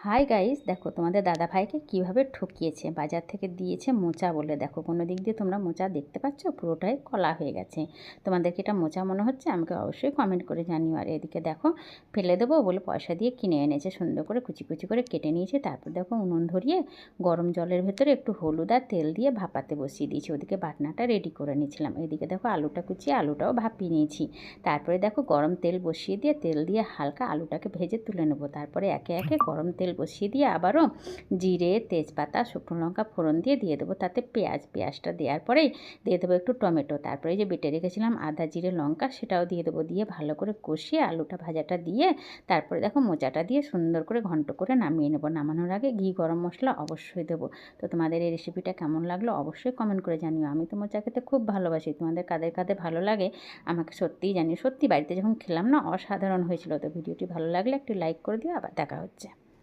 Hi guys, দেখো তোমাদের দাদা ভাইকে কীভাবে ঠকিয়েছে। বাজার থেকে দিয়েছে মোচা বলে। দেখো কোনো দিক দিয়ে তোমরা মোচা দেখতে পাচ্ছ, পুরোটাই কলা হয়ে গেছে। তোমাদেরকে এটা মোচা মনে হচ্ছে আমাকে অবশ্যই কমেন্ট করে জানিও। আর এদিকে দেখো ফেলে দেবো বলে পয়সা দিয়ে কিনে এনেছে, সুন্দর করে কুচি কুচি করে কেটে নিয়েছে। তারপর দেখো উনুন ধরিয়ে গরম জলের ভেতরে একটু হলুদ আর তেল দিয়ে ভাপাতে বসিয়ে দিয়েছি। ওদিকে বাটনাটা রেডি করে নিয়েছিলাম। এদিকে দেখো আলুটা কুচিয়ে আলুটাও ভাপিয়ে নিয়েছি। তারপরে দেখো গরম তেল বসিয়ে দিয়ে তেল দিয়ে হালকা আলুটাকে ভেজে তুলে নেবো। তারপরে একে একে গরম তেল বসিয়ে দিয়ে আবারও জিরে, তেজপাতা, শুকনো লঙ্কা ফোড়ন দিয়ে দেবো তাতে পেঁয়াজটা দেওয়ার পরেই দিয়ে দেবো একটু টমেটো। তারপরে যে বেটে রেখেছিলাম আদা, জিরে, লঙ্কা সেটাও দিয়ে দেবো। দিয়ে ভালো করে কষিয়ে আলুটা ভাজাটা দিয়ে তারপরে দেখো মোচাটা দিয়ে সুন্দর করে ঘন্ট করে নামিয়ে নেবো। নামানোর আগে ঘি, গরম মশলা অবশ্যই দেবো। তো তোমাদের এই রেসিপিটা কেমন লাগলো অবশ্যই কমেন্ট করে জানিও। আমি তো মোচা খেতে খুব ভালোবাসি। তোমাদের কাদের কাদের ভালো লাগে আমাকে সত্যিই জানিও। সত্যি বাড়িতে যখন খেলাম না অসাধারণ হয়েছিল। তো ভিডিওটি ভালো লাগলে একটু লাইক করে দিও। আবার দেখা হচ্ছে।